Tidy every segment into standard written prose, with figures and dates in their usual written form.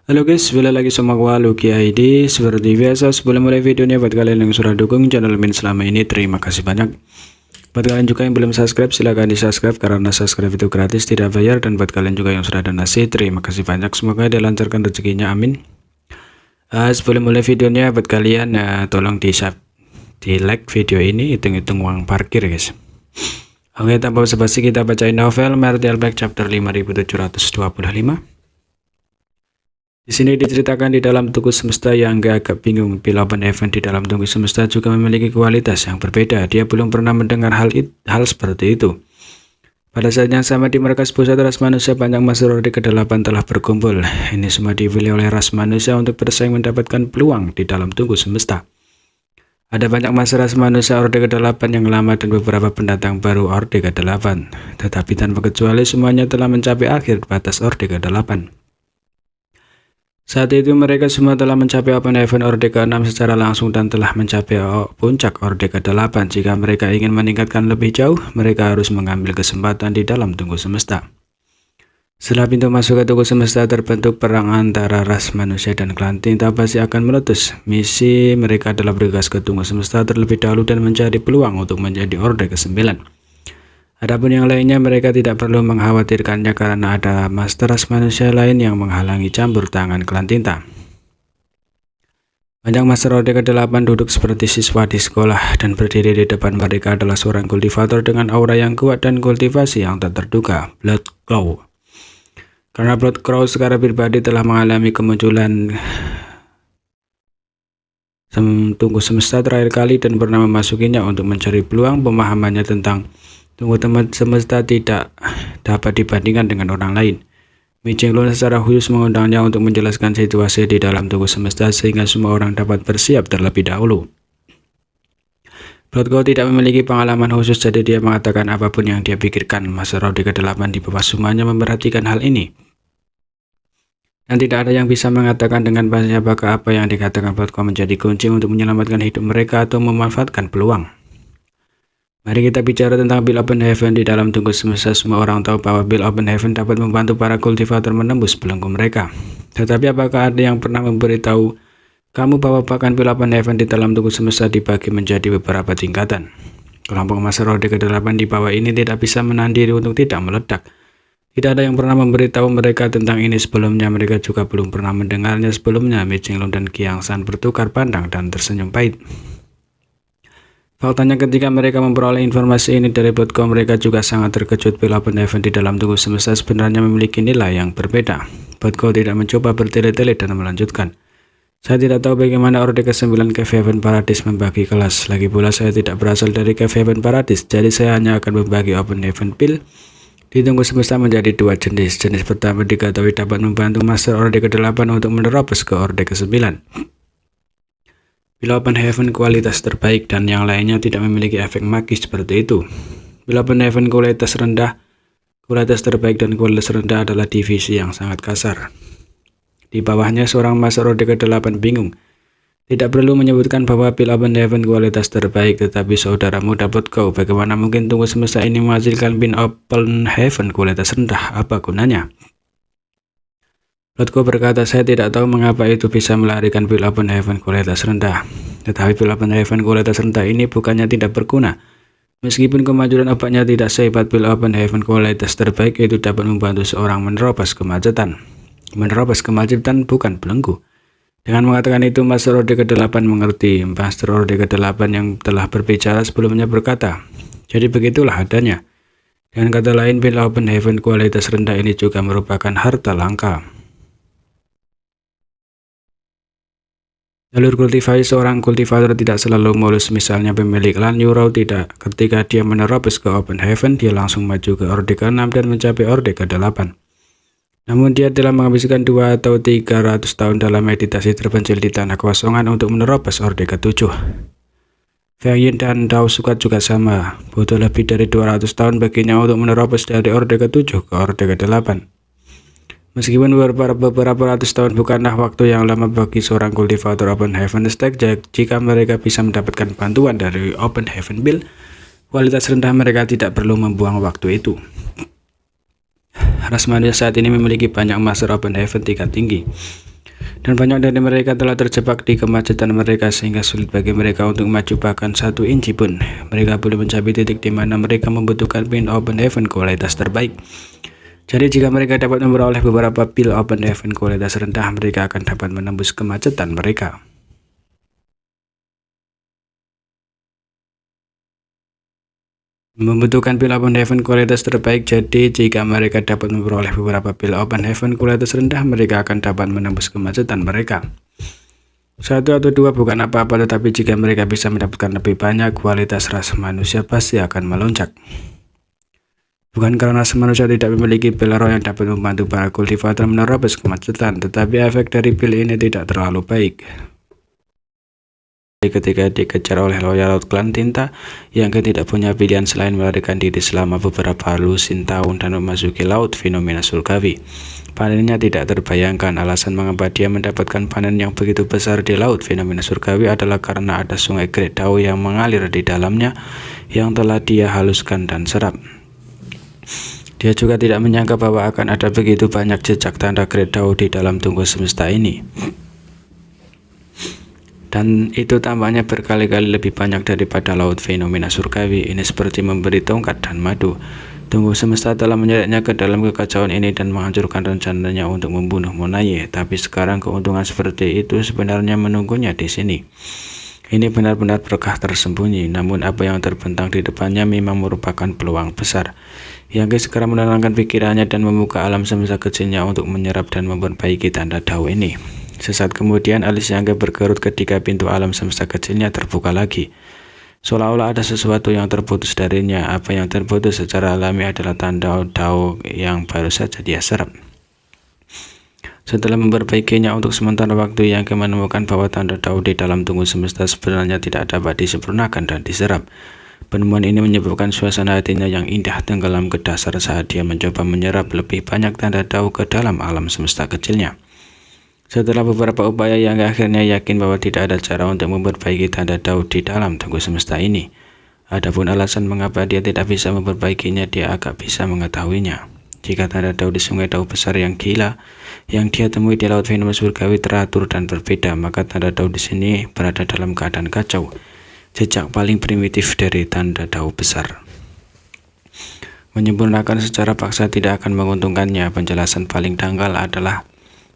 Halo guys, balik lagi sama gua Lucky ID. Seperti biasa, sebelum mulai videonya, buat kalian yang sudah dukung channel Min selama ini, terima kasih banyak. Buat kalian juga yang belum subscribe, silahkan di subscribe karena subscribe itu gratis, tidak bayar. Dan buat kalian juga yang sudah donasi, terima kasih banyak. Semoga dilancarkan rezekinya, amin. Sebelum mulai videonya, buat kalian tolong di like video ini, hitung-hitung uang parkir guys. Oke, tanpa basa-basi kita bacain novel Martial Black chapter 5725. Di sini diceritakan di dalam tungku semesta yang agak bingung. Bill Openhaven di dalam tungku semesta juga memiliki kualitas yang berbeda. Dia belum pernah mendengar hal seperti itu. Pada saat yang sama di markas pusat ras manusia, banyak master orde ke-8 telah berkumpul. Ini semua dipilih oleh ras manusia untuk bersaing mendapatkan peluang di dalam tungku semesta. Ada banyak master ras manusia orde ke-8 yang lama dan beberapa pendatang baru orde ke-8. Tetapi tanpa kecuali semuanya telah mencapai akhir batas orde ke-8. Saat itu mereka semua telah mencapai Openhaven orde ke-6 secara langsung dan telah mencapai puncak orde ke-8. Jika mereka ingin meningkatkan lebih jauh, mereka harus mengambil kesempatan di dalam tungku semesta. Setelah pintu masuk ke tungku semesta terbentuk perang antara ras manusia dan klan tinta pasti akan meletus. Misi mereka adalah bergegas ke tungku semesta terlebih dahulu dan mencari peluang untuk menjadi orde ke-9. Adapun yang lainnya mereka tidak perlu mengkhawatirkannya karena ada master ras manusia lain yang menghalangi campur tangan klan tinta. Banyak master orde ke-8 duduk seperti siswa di sekolah dan berdiri di depan mereka adalah seorang kultivator dengan aura yang kuat dan kultivasi yang tak terduga, Blood Claw. Karena Blood Claw secara pribadi telah mengalami kemunculan tunggu semesta terakhir kali dan pernah memasukinya untuk mencari peluang, pemahamannya tentang tunggu semesta tidak dapat dibandingkan dengan orang lain. Mi Chenglong secara khusus mengundangnya untuk menjelaskan situasi di dalam tunggu semesta sehingga semua orang dapat bersiap terlebih dahulu. Blood Claw tidak memiliki pengalaman khusus, jadi dia mengatakan apapun yang dia pikirkan. Master orde ke-8 di bawah semuanya memperhatikan hal ini. Dan tidak ada yang bisa mengatakan dengan pasti apakah apa yang dikatakan Blood Claw menjadi kunci untuk menyelamatkan hidup mereka atau memanfaatkan peluang. Mari kita bicara tentang Bill Openhaven di dalam tungku semesta. Semua orang tahu bahwa Bill Openhaven dapat membantu para kultivator menembus belenggu mereka. Tetapi apakah ada yang pernah memberitahu kamu bahwa bahkan Bill Openhaven di dalam tungku semesta dibagi menjadi beberapa tingkatan? Kelompok master orde ke-8 di bawah ini tidak bisa menahan diri untuk tidak meledak. Tidak ada yang pernah memberitahu mereka tentang ini sebelumnya. Mereka juga belum pernah mendengarnya sebelumnya. Mi Chenglong dan Qiang Shan bertukar pandang dan tersenyum pahit. Faktanya ketika mereka memperoleh informasi ini dari Blood Claw, mereka juga sangat terkejut. Bill Openhaven di dalam tungku semesta sebenarnya memiliki nilai yang berbeda. Blood Claw tidak mencoba bertele-tele dan melanjutkan. Saya tidak tahu bagaimana orde ke-9 Cave Haven Paradise membagi kelas. Lagi pula saya tidak berasal dari Cave Haven Paradise, jadi saya hanya akan membagi Openhaven Bill di tungku semesta menjadi dua jenis. Jenis pertama diketahui dapat membantu master orde ke-8 untuk menerobos ke orde ke-9. Bill Openhaven kualitas terbaik dan yang lainnya tidak memiliki efek magis seperti itu. Bill Openhaven kualitas rendah, kualitas terbaik dan kualitas rendah adalah divisi yang sangat kasar. Di bawahnya seorang master orde ke-8 bingung. Tidak perlu menyebutkan bahwa Bill Openhaven kualitas terbaik, tetapi saudaramu dapat kau. Bagaimana mungkin tunggu semesta ini menghasilkan Bill Openhaven kualitas rendah? Apa gunanya? Blood Claw berkata, saya tidak tahu mengapa itu bisa melarikan Bill Openhaven kualitas rendah. Tetapi Bill Openhaven kualitas rendah ini bukannya tidak berguna. Meskipun kemajuan obatnya tidak sehebat Bill Openhaven kualitas terbaik, itu dapat membantu seorang menerobos kemacetan. Menerobos kemacetan bukan belenggu. Dengan mengatakan itu, Master Orde ke-8 mengerti. Master Orde ke-8 yang telah berbicara sebelumnya berkata, jadi begitulah adanya. Dengan kata lain, Bill Openhaven kualitas rendah ini juga merupakan harta langka. Jalur kultivasi seorang kultivator tidak selalu mulus. Misalnya pemilik klan Euro tidak. Ketika dia menerobos ke Openhaven, dia langsung maju ke orde ke-6 dan mencapai orde ke-8. Namun dia telah menghabiskan 2 atau 300 tahun dalam meditasi terpencil di tanah kosongan untuk menerobos orde ke-7. Feng Yin dan Dao Sukat juga sama. Butuh lebih dari 200 tahun baginya untuk menerobos dari orde ke-7 ke orde ke-8. Meskipun beberapa ratus tahun bukanlah waktu yang lama bagi seorang kultivator Openhaven Stack, jika mereka bisa mendapatkan bantuan dari Openhaven Bill, kualitas rendah mereka tidak perlu membuang waktu itu. Ras manusia saat ini memiliki banyak master Openhaven tingkat tinggi. Dan banyak dari mereka telah terjebak di kemacetan mereka sehingga sulit bagi mereka untuk maju bahkan 1 inci pun. Mereka belum mencapai titik di mana mereka membutuhkan pil open heaven kualitas terbaik. Jadi jika mereka dapat memperoleh beberapa pil open heaven kualitas rendah, mereka akan dapat menembus kemacetan mereka. Membutuhkan pil open heaven kualitas terbaik, jadi jika mereka dapat memperoleh beberapa pil open heaven kualitas rendah, mereka akan dapat menembus kemacetan mereka. 1 atau 2 bukan apa-apa, tetapi jika mereka bisa mendapatkan lebih banyak, kualitas ras manusia pasti akan melonjak. Bukan karena ras manusia tidak memiliki pil roh yang dapat membantu para kultivator menerobos kemacetan, tetapi efek dari pil ini tidak terlalu baik. Ketika dikejar oleh loyal klan tinta yang tidak punya pilihan selain melarikan diri selama beberapa lusin tahun dan memasuki laut fenomena surgawi. Panennya tidak terbayangkan. Alasan mengapa dia mendapatkan panen yang begitu besar di laut fenomena surgawi adalah karena ada sungai Great Dao yang mengalir di dalamnya yang telah dia haluskan dan serap. Dia juga tidak menyangka bahwa akan ada begitu banyak jejak tanda Great Dao di dalam tungku semesta ini. Dan itu tampaknya berkali-kali lebih banyak daripada laut fenomena surgawi. Ini seperti memberi tongkat dan madu. Tunggu semesta telah menyeretnya ke dalam kekacauan ini dan menghancurkan rencananya untuk membunuh Monaye. Tapi sekarang keuntungan seperti itu sebenarnya menunggunya di sini. Ini benar-benar berkah tersembunyi, namun apa yang terbentang di depannya memang merupakan peluang besar. Yang sekarang menenangkan pikirannya dan membuka alam semesta kecilnya untuk menyerap dan memperbaiki tanda Dao ini. Sesaat kemudian alis Yangge berkerut ketika pintu alam semesta kecilnya terbuka lagi. Seolah-olah ada sesuatu yang terputus darinya. Apa yang terputus secara alami adalah tanda Dao yang baru saja dia serap. Setelah memperbaikinya untuk sementara waktu, Yangge menemukan bahwa tanda Dao di dalam tunggu semesta sebenarnya tidak dapat disempurnakan dan diserap. Penemuan ini menyebabkan suasana hatinya yang indah tenggelam ke dasar saat dia mencoba menyerap lebih banyak tanda Dao ke dalam alam semesta kecilnya. Setelah beberapa upaya, yang akhirnya yakin bahwa tidak ada cara untuk memperbaiki tanda Dao di dalam tunggu semesta ini. Adapun alasan mengapa dia tidak bisa memperbaikinya, dia agak bisa mengetahuinya. Jika tanda Dao di sungai Dao besar yang gila yang dia temui di laut fenomena surgawi teratur dan berbeda, maka tanda Dao di sini berada dalam keadaan kacau. Jejak paling primitif dari tanda Dao besar. Menyempurnakan secara paksa tidak akan menguntungkannya. Penjelasan paling dangkal adalah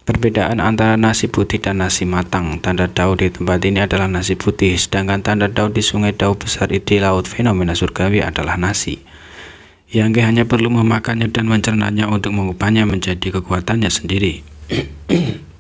perbedaan antara nasi putih dan nasi matang. Tanda Dao di tempat ini adalah nasi putih, sedangkan tanda Dao di sungai Dao besar di laut fenomena surgawi adalah nasi. Yang hanya perlu memakannya dan mencernanya untuk mengubahnya menjadi kekuatannya sendiri.